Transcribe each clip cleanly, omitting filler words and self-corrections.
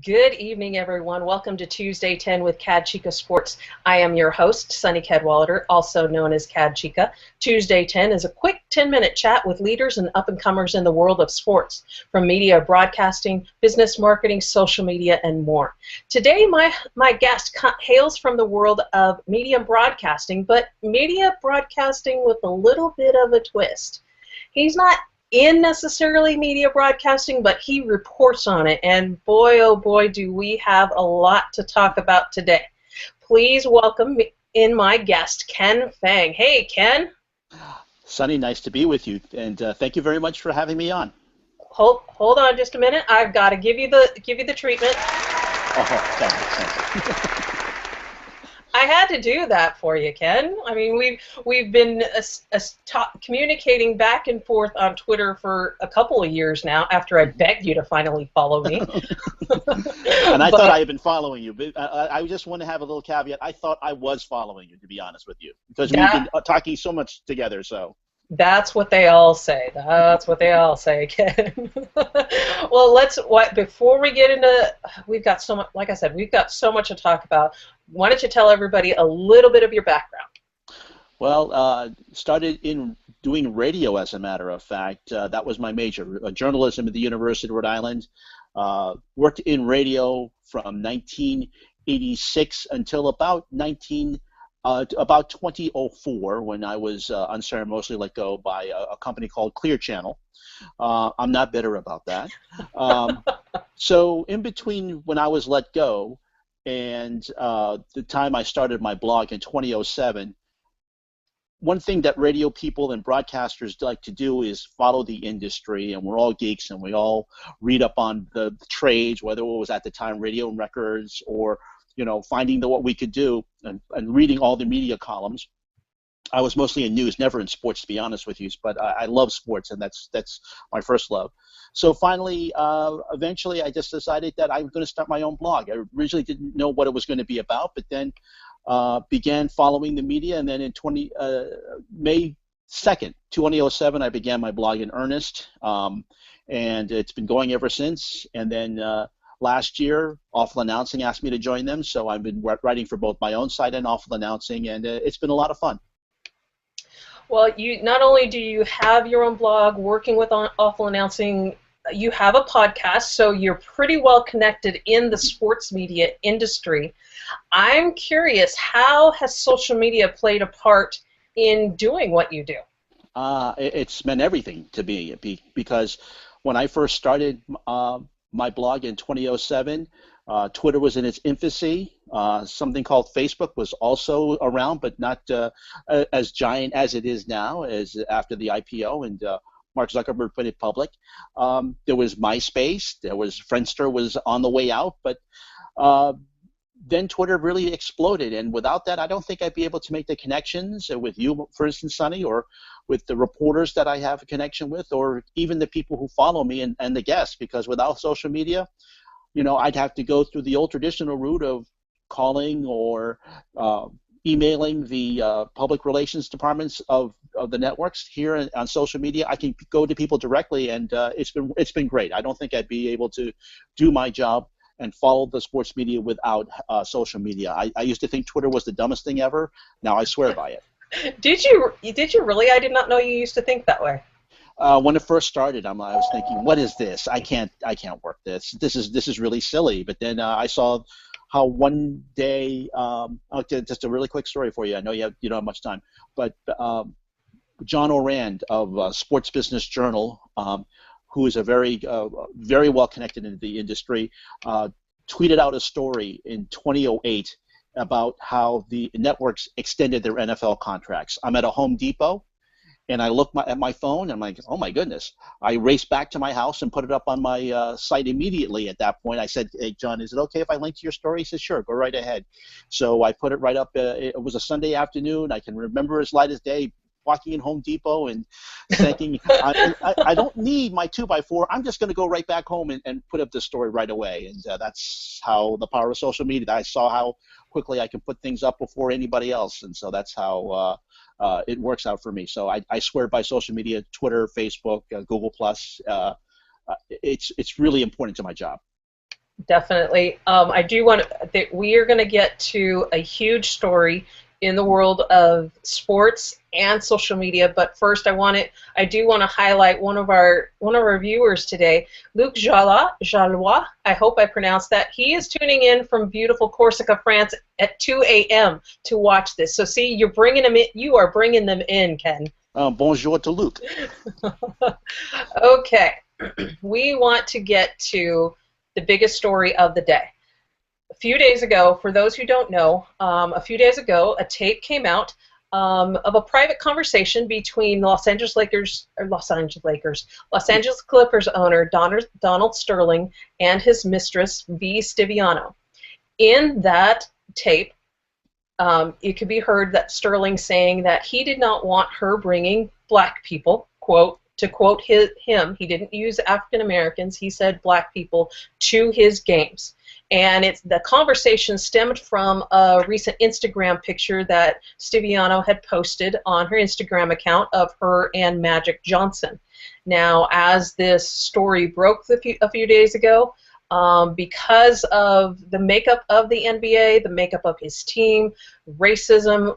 Good evening, everyone. Welcome to Tuesday 10 with CadChica Sports. I am your host, Sunny Cadwallader, also known as CadChica. Tuesday 10 is a quick 10-minute chat with leaders and up-and-comers in the world of sports, from media broadcasting, business marketing, social media, and more. Today, my guest hails from the world of media broadcasting, but media broadcasting with a little bit of a twist. He's not in necessarily media broadcasting, but he reports on it, and boy, oh boy, do we have a lot to talk about today. Please welcome in my guest, Ken Fang. Hey, Ken. Sunny, nice to be with you, and thank you very much for having me on. Hold on just a minute. I've got to give you the treatment. Oh, thanks. I had to do that for you, Ken. I mean, we've been communicating back and forth on Twitter for a couple of years now. After I begged you to finally follow me, And I thought I had been following you, but I just want to have a little caveat. I thought I was following you, to be honest with you, because we've been talking so much together. So that's what they all say. That's what they all say, Ken. Well, before we get into, we've got so much. Like I said, we've got so much to talk about. Why don't you tell everybody a little bit of your background? Well, started in doing radio, as a matter of fact. That was my major, journalism at the University of Rhode Island. Worked in radio from 1986 until about 2004, when I was unceremoniously let go by a company called Clear Channel. I'm not bitter about that. So in between when I was let go and the time I started my blog in 2007, one thing that radio people and broadcasters like to do is follow the industry, and we're all geeks and we all read up on the trades, whether it was at the time radio and records or finding what we could do and reading all the media columns. I was mostly in news, never in sports, to be honest with you, but I love sports, and that's my first love. So finally, eventually, I just decided that I was going to start my own blog. I originally didn't know what it was going to be about, but then began following the media, and then in May 2nd, 2007, I began my blog in earnest, and it's been going ever since. And then last year, Awful Announcing asked me to join them, so I've been writing for both my own site and Awful Announcing, and it's been a lot of fun. Well, you not only do you have your own blog working with Awful Announcing, you have a podcast, so you're pretty well connected in the sports media industry. I'm curious, how has social media played a part in doing what you do? It's meant everything to me, because when I first started my blog in 2007, Twitter was in its infancy. Something called Facebook was also around, but not as giant as it is now, as after the IPO and Mark Zuckerberg put it public. There was MySpace. There was Friendster was on the way out, but then Twitter really exploded. And without that, I don't think I'd be able to make the connections with you, for instance, Sonny, or with the reporters that I have a connection with, or even the people who follow me and the guests, because without social media, I'd have to go through the old traditional route of calling or emailing the public relations departments of the networks. Here on social media, I can go to people directly, and it's been great. I don't think I'd be able to do my job and follow the sports media without social media. I used to think Twitter was the dumbest thing ever. Now I swear by it. Did you really? I did not know you used to think that way. When it first started, I was thinking, "What is this? I can't work this. This is really silly." But then I saw how one day, just a really quick story for you. I know you don't have much time, but John Orand of Sports Business Journal, who is a very well connected in the industry, tweeted out a story in 2008 about how the networks extended their NFL contracts. I'm at a Home Depot, and I look at my phone, and I'm like, oh my goodness. I raced back to my house and put it up on my site immediately at that point. I said, hey, John, is it okay if I link to your story? He said, sure, go right ahead. So I put it right up. It was a Sunday afternoon. I can remember as light as day, walking in Home Depot and thinking, I don't need my 2x4. I'm just going to go right back home and put up this story right away. And that's how the power of social media. I saw how quickly I can put things up before anybody else. And so that's how it works out for me. So I swear by social media, Twitter, Facebook, Google+. It's really important to my job. Definitely. I do want that we are going to get to a huge story in the world of sports and social media. But first, I do want to highlight one of our viewers today, Luc Jalois. I hope I pronounced that. He is tuning in from beautiful Corsica, France, at 2 a.m. to watch this. So see, you're bringing them in. You are bringing them in, Ken. Bonjour to Luke. Okay, we want to get to the biggest story of the day. A few days ago, for those who don't know, a few days ago, a tape came out of a private conversation between Los Angeles Clippers owner Donald Sterling and his mistress, V. Stiviano. In that tape, it could be heard that Sterling saying that he did not want her bringing black people, to quote him, he didn't use African Americans, he said black people, to his games. And the conversation stemmed from a recent Instagram picture that Stiviano had posted on her Instagram account of her and Magic Johnson. Now, as this story broke a few days ago, because of the makeup of the NBA, the makeup of his team, racism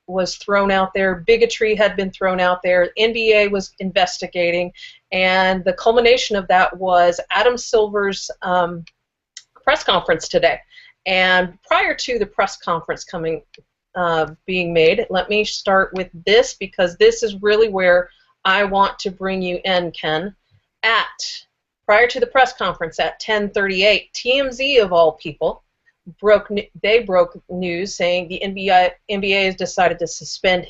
was thrown out there, bigotry had been thrown out there, NBA was investigating, and the culmination of that was Adam Silver's press conference today. And prior to the press conference being made, let me start with this, because this is really where I want to bring you in, Ken. Prior to the press conference at 10:38, TMZ of all people broke news saying the NBA has decided to suspend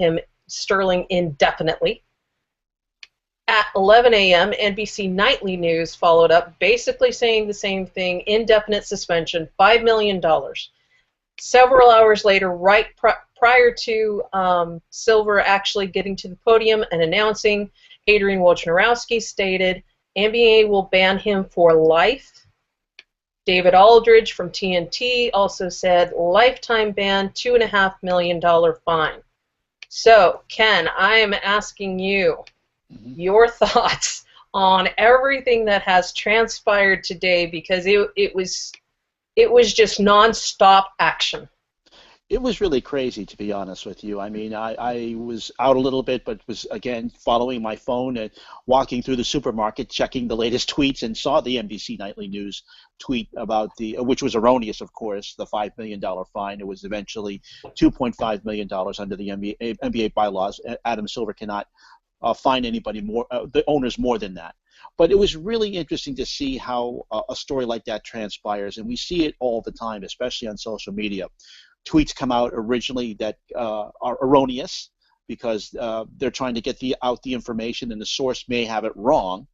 Sterling indefinitely. At 11 a.m., NBC Nightly News followed up, basically saying the same thing: indefinite suspension, $5 million. Several hours later, prior to Silver actually getting to the podium and announcing, Adrian Wojnarowski stated, NBA will ban him for life. David Aldridge from TNT also said lifetime ban, $2.5 million fine. So, Ken, I am asking you your thoughts on everything that has transpired today, because it was just nonstop action. It was really crazy, to be honest with you. I mean, I was out a little bit, but was, again, following my phone and walking through the supermarket, checking the latest tweets, and saw the NBC Nightly News tweet about which was erroneous, of course, the $5 million fine. It was eventually $2.5 million under the NBA bylaws. Adam Silver cannot fine anybody more, the owners, more than that. But it was really interesting to see how a story like that transpires, and we see it all the time, especially on social media. Tweets come out originally that are erroneous because they're trying to get out the information, and the source may have it wrong.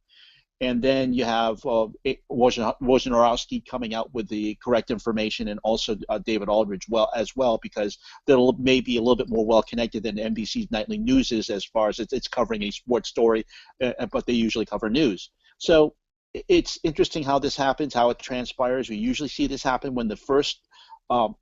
And then you have Wojnarowski coming out with the correct information, and also David Aldridge as well, because they're maybe a little bit more well-connected than NBC's Nightly News is, as far as it's covering a sports story, but they usually cover news. So it's interesting how this happens, how it transpires. We usually see this happen when the first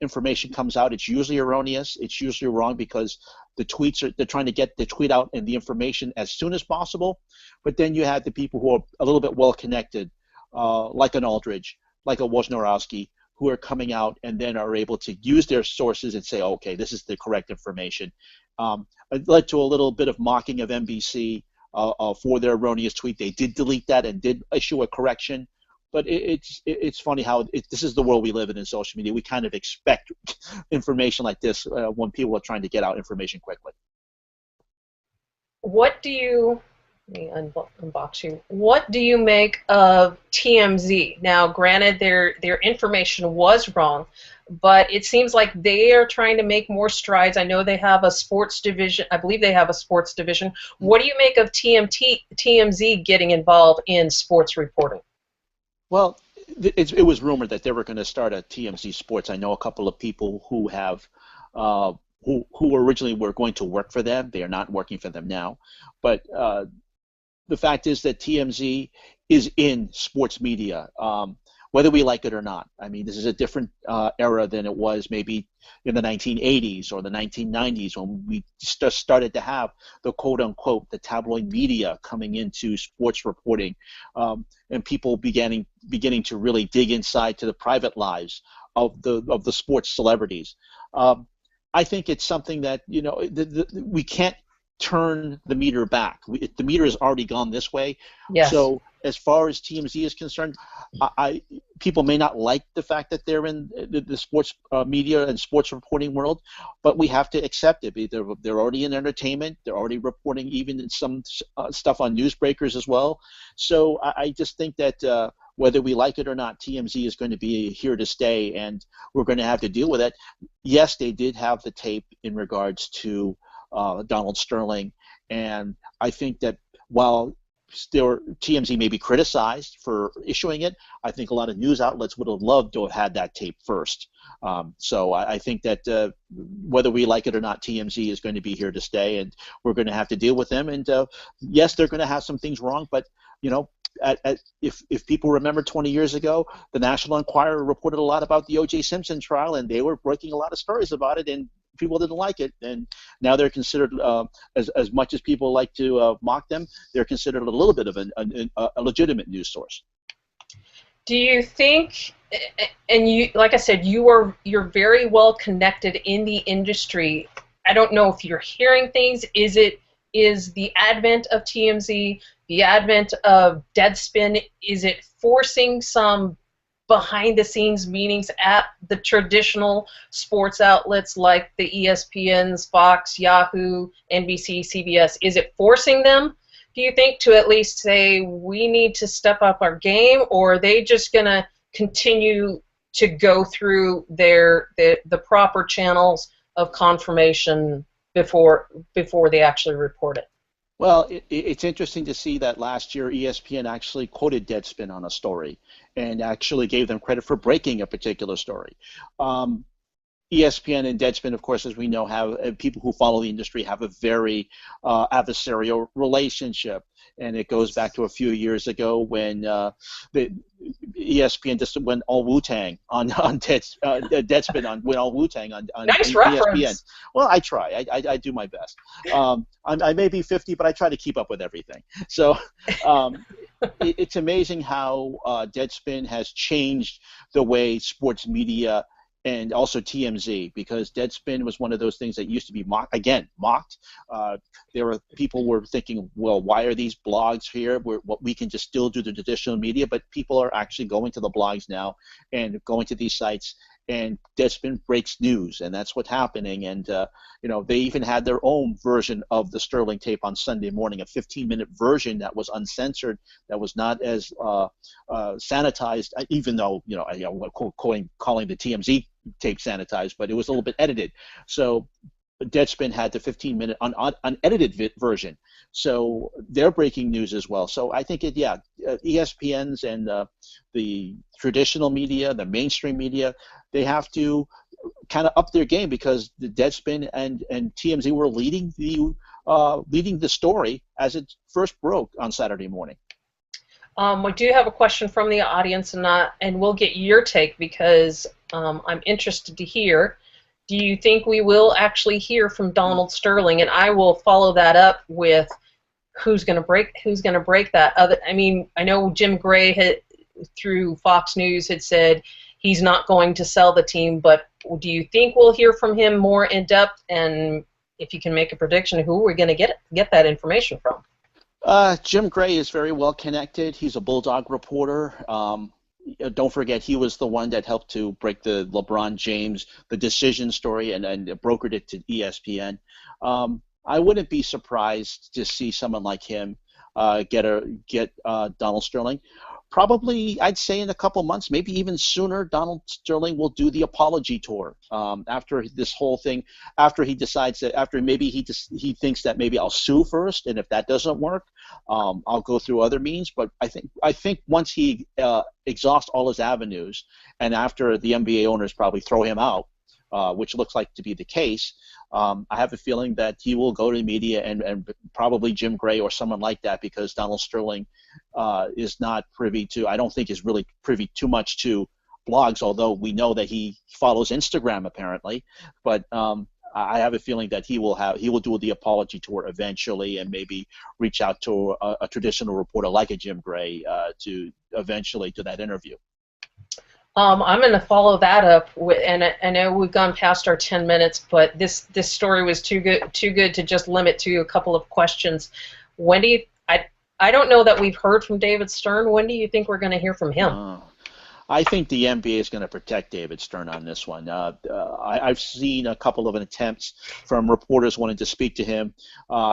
information comes out. It's usually erroneous. It's usually wrong because they're trying to get the tweet out and the information as soon as possible. But then you have the people who are a little bit well connected, like an Aldridge, like a Wojnarowski, who are coming out and then are able to use their sources and say, okay, this is the correct information. It led to a little bit of mocking of NBC for their erroneous tweet. They did delete that and did issue a correction. But it's funny how this is the world we live in social media. We kind of expect information like this when people are trying to get out information quickly. Let me unbox you. What do you make of TMZ? Now, granted, their information was wrong, but it seems like they are trying to make more strides. I know they have a sports division. I believe they have a sports division. What do you make of TMZ getting involved in sports reporting? Well, it was rumored that they were going to start a TMZ Sports. I know a couple of people who have who originally were going to work for them. They are not working for them now. But the fact is that TMZ is in sports media, whether we like it or not. I mean, this is a different era than it was maybe in the 1980s or the 1990s, when we just started to have the quote-unquote the tabloid media coming into sports reporting, and people beginning beginning to really dig inside to the private lives of the sports celebrities. I think it's something that we can't turn the meter back. The meter has already gone this way. Yes. So as far as TMZ is concerned, people may not like the fact that they're in the sports media and sports reporting world, but we have to accept it. They're already in entertainment. They're already reporting even in some stuff on newsbreakers as well. So I just think that whether we like it or not, TMZ is going to be here to stay, and we're going to have to deal with it. Yes, they did have the tape in regards to Donald Sterling, and I think that while TMZ may be criticized for issuing it, I think a lot of news outlets would have loved to have had that tape first. So I think that whether we like it or not, TMZ is going to be here to stay, and we're going to have to deal with them. And yes, they're going to have some things wrong, but if people remember 20 years ago, the National Enquirer reported a lot about the O.J. Simpson trial, and they were breaking a lot of stories about it, and people didn't like it. And now they're considered, as much as people like to mock them, they're considered a little bit of a legitimate news source. Do you think, and you, like I said, you're very well connected in the industry. I don't know if you're hearing things. Is the advent of TMZ, the advent of Deadspin, is it forcing some behind-the-scenes meetings at the traditional sports outlets like the ESPNs, Fox, Yahoo, NBC, CBS? Is it forcing them, do you think, to at least say we need to step up our game, or are they just going to continue to go through the proper channels of confirmation before they actually report it? Well, it's interesting to see that last year ESPN actually quoted Deadspin on a story and actually gave them credit for breaking a particular story. ESPN and Deadspin, of course, as we know, have people who follow the industry have a very adversarial relationship, and it goes back to a few years ago when the ESPN just went all Wu-Tang on Deadspin went all Wu-Tang on nice ESPN. reference. Well, I try. I do my best. I may be 50, but I try to keep up with everything. So it's amazing how Deadspin has changed the way sports media and also TMZ, because Deadspin was one of those things that used to be mocked. People were thinking, well, why are these blogs here? We can just still do the traditional media, but people are actually going to the blogs now and going to these sites, and Deadspin breaks news, and that's what's happening. And they even had their own version of the Sterling tape on Sunday morning, a 15-minute version that was uncensored, that was not as sanitized, even though calling the TMZ tape sanitized, but it was a little bit edited. So Deadspin had the 15-minute unedited version. So they're breaking news as well. So I think ESPNs and the traditional media, the mainstream media, they have to kind of up their game, because the Deadspin and TMZ were leading the story as it first broke on Saturday morning. We do have a question from the audience, and we'll get your take, because I'm interested to hear. Do you think we will actually hear from Donald Sterling? And I will follow that up with who's going to break that. I know Jim Gray through Fox News had said he's not going to sell the team, but do you think we'll hear from him more in depth? And if you can make a prediction, who we're going to get that information from? Jim Gray is very well connected. He's a Bulldog reporter. Don't forget, he was the one that helped to break the LeBron James, the decision story, and brokered it to ESPN. I wouldn't be surprised to see someone like him get Donald Sterling. Probably, I'd say in a couple months, maybe even sooner, Donald Sterling will do the apology tour after this whole thing. After he decides that, after maybe he thinks that maybe I'll sue first, and if that doesn't work, I'll go through other means. But I think once he exhausts all his avenues, and after the NBA owners probably throw him out, which looks like to be the case, I have a feeling that he will go to the media and probably Jim Gray or someone like that, because Donald Sterling is not privy to, I don't think is really privy too much to blogs, although we know that he follows Instagram apparently. But I have a feeling that he will do the apology tour eventually, and maybe reach out to a traditional reporter like a Jim Gray to eventually do that interview. I'm going to follow that up, and I know we've gone past our 10 minutes, but this story was too good to just limit to a couple of questions. When do you? I don't know that we've heard from David Stern. When do you think we're going to hear from him? I think the NBA is going to protect David Stern on this one. I've seen a couple of attempts from reporters wanting to speak to him.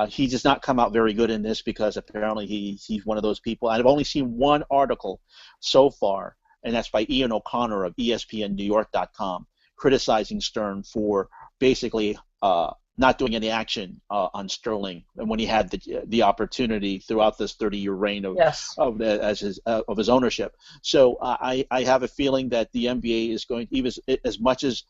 He does not come out very good in this because apparently he's one of those people. I've only seen one article so far, and that's by Ian O'Connor of ESPNNewYork.com, criticizing Stern for basically not doing any action on Sterling, and when he had the opportunity throughout this 30-year reign of his ownership. So I have a feeling that the NBA is going, even as much as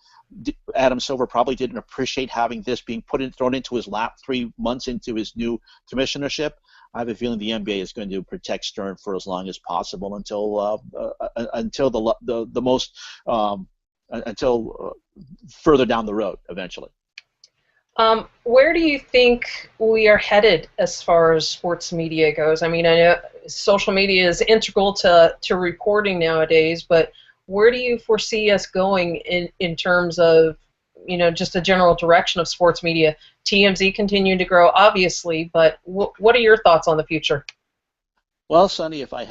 Adam Silver probably didn't appreciate having this being thrown into his lap 3 months into his new commissionership, I have a feeling the NBA is going to protect Stern for as long as possible until further down the road eventually. Where do you think we are headed as far as sports media goes? I mean, I know social media is integral to reporting nowadays, but where do you foresee us going in terms of, just the general direction of sports media? TMZ continuing to grow, obviously, but what are your thoughts on the future? Well, Sonny, if I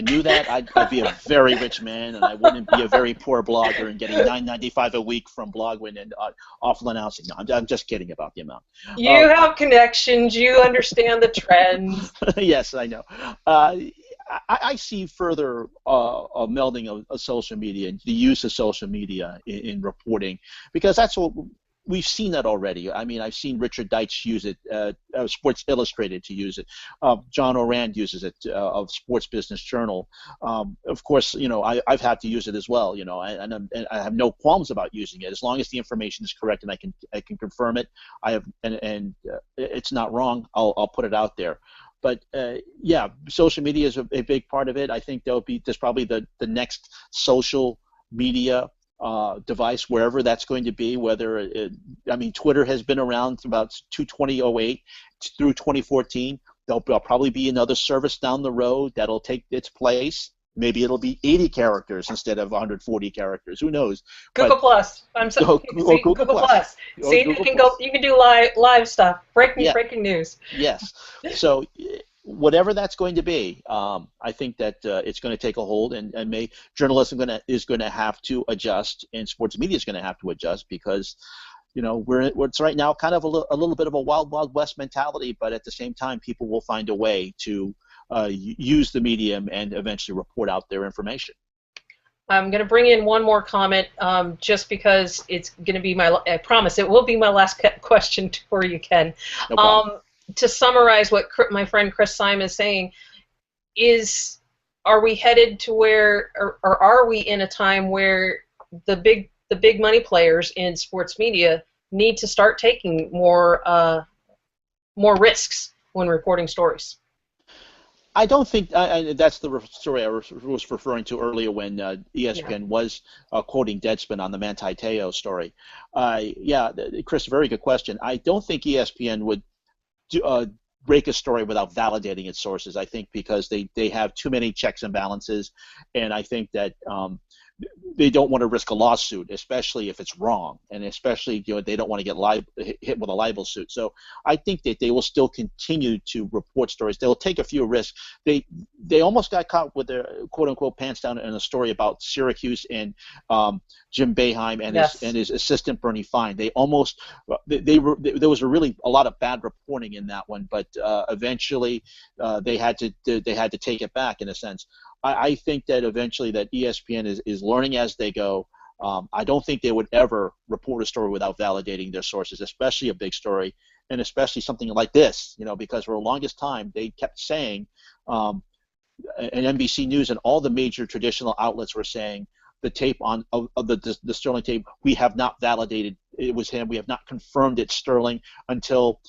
knew that, I'd be a very rich man, and I wouldn't be a very poor blogger and getting $9.95 a week from Blogwin and awful announcing. No, I'm just kidding about the amount. You have connections. You understand the trends. Yes, I know. I see further a melding of social media and the use of social media in reporting, because that's what we've seen that already. I mean, I've seen Richard Deitch use it, Sports Illustrated to use it. John Oran uses it of Sports Business Journal. Of course, I've had to use it as well. And I have no qualms about using it as long as the information is correct and I can confirm it. And it's not wrong. I'll put it out there. But yeah, social media is a big part of it. I think there's probably the next social media device, wherever that's going to be. Twitter has been around about 2008 through 2014. There'll probably be another service down the road that'll take its place. Maybe it'll be 80 characters instead of 140 characters. Who knows? Google Plus. Google Plus. See, you can do live stuff. Breaking news. Yes. So whatever that's going to be, I think that it's going to take a hold, and journalism is going to have to adjust, and sports media is going to have to adjust, because it's right now kind of a little bit of a wild west mentality, but at the same time, people will find a way to use the medium and eventually report out their information. I'm going to bring in one more comment, just because it's going to be I promise it will be my last question for you, Ken. No problem. To summarize what my friend Chris Simon is saying, are we headed to where, or are we in a time where the big money players in sports media need to start taking more risks when reporting stories? I don't think that's the story I was referring to earlier when ESPN was quoting Deadspin on the Manti Te'o story. Chris, very good question. I don't think ESPN would break a story without validating its sources. I think because they have too many checks and balances, and I think that they don't want to risk a lawsuit, especially if it's wrong, and especially they don't want to get hit with a libel suit. So I think that they will still continue to report stories. They'll take a few risks. They almost got caught with their quote unquote pants down in a story about Syracuse and Jim Boeheim and his assistant Bernie Fine. There was really a lot of bad reporting in that one, but eventually they had to take it back in a sense. I think that eventually that ESPN is learning as they go. I don't think they would ever report a story without validating their sources, especially a big story, and especially something like this, because for the longest time they kept saying, and NBC News and all the major traditional outlets were saying, the tape of the Sterling tape, we have not validated it was him. We have not confirmed it's Sterling until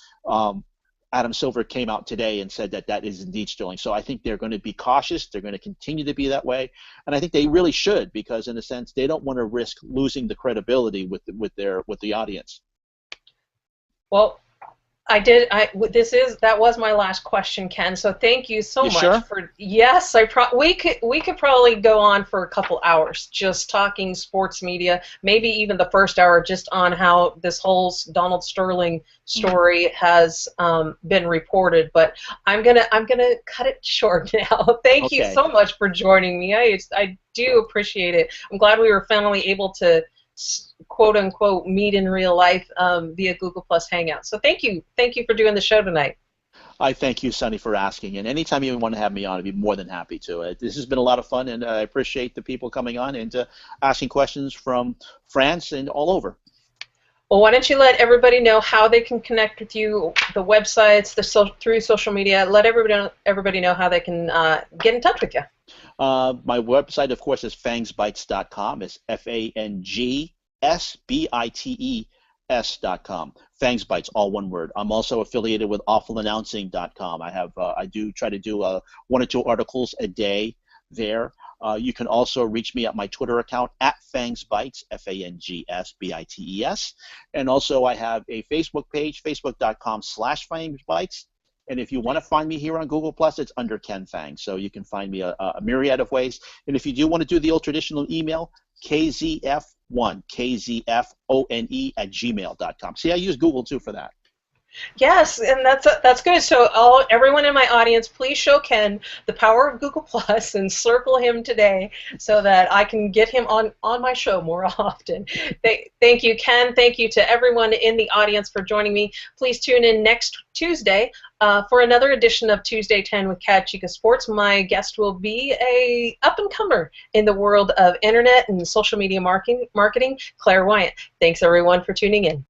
Adam Silver came out today and said that is indeed Sterling. So I think they're going to be cautious. They're going to continue to be that way, and I think they really should, because in a sense they don't want to risk losing the credibility with the audience. Well, that was my last question, Ken. So thank you so You much sure? for. Yes, we could probably go on for a couple hours just talking sports media. Maybe even the first hour just on how this whole Donald Sterling Hmm. story has been reported. But I'm gonna cut it short now. Thank you Okay. so much for joining me. I do appreciate it. I'm glad we were finally able to quote unquote meet in real life via Google Plus Hangout. So thank you for doing the show tonight. I thank you, Sonny, for asking. And anytime you want to have me on, I'd be more than happy to. This has been a lot of fun, and I appreciate the people coming on and asking questions from France and all over. Well, why don't you let everybody know how they can connect with you, the websites, through social media. Let everybody know how they can get in touch with you. My website, of course, is fangsbites.com. It's FANGSBITES.com. Fangs Bites, all one word. I'm also affiliated with awfulannouncing.com. I do try to do one or two articles a day there. You can also reach me at my Twitter account at FangsBites, FANGSBITES. And also I have a Facebook page, facebook.com/FangsBites. And if you want to find me here on Google Plus, it's under Ken Fang. So you can find me a myriad of ways. And if you do want to do the old traditional email, kzfone, kzfone@gmail.com. See, I use Google too for that. Yes, and that's good. So everyone in my audience, please show Ken the power of Google Plus and circle him today so that I can get him on my show more often. Thank you, Ken. Thank you to everyone in the audience for joining me. Please tune in next Tuesday for another edition of Tuesday 10 with CadChica Sports. My guest will be a up-and-comer in the world of internet and social media marketing, Claire Wyant. Thanks, everyone, for tuning in.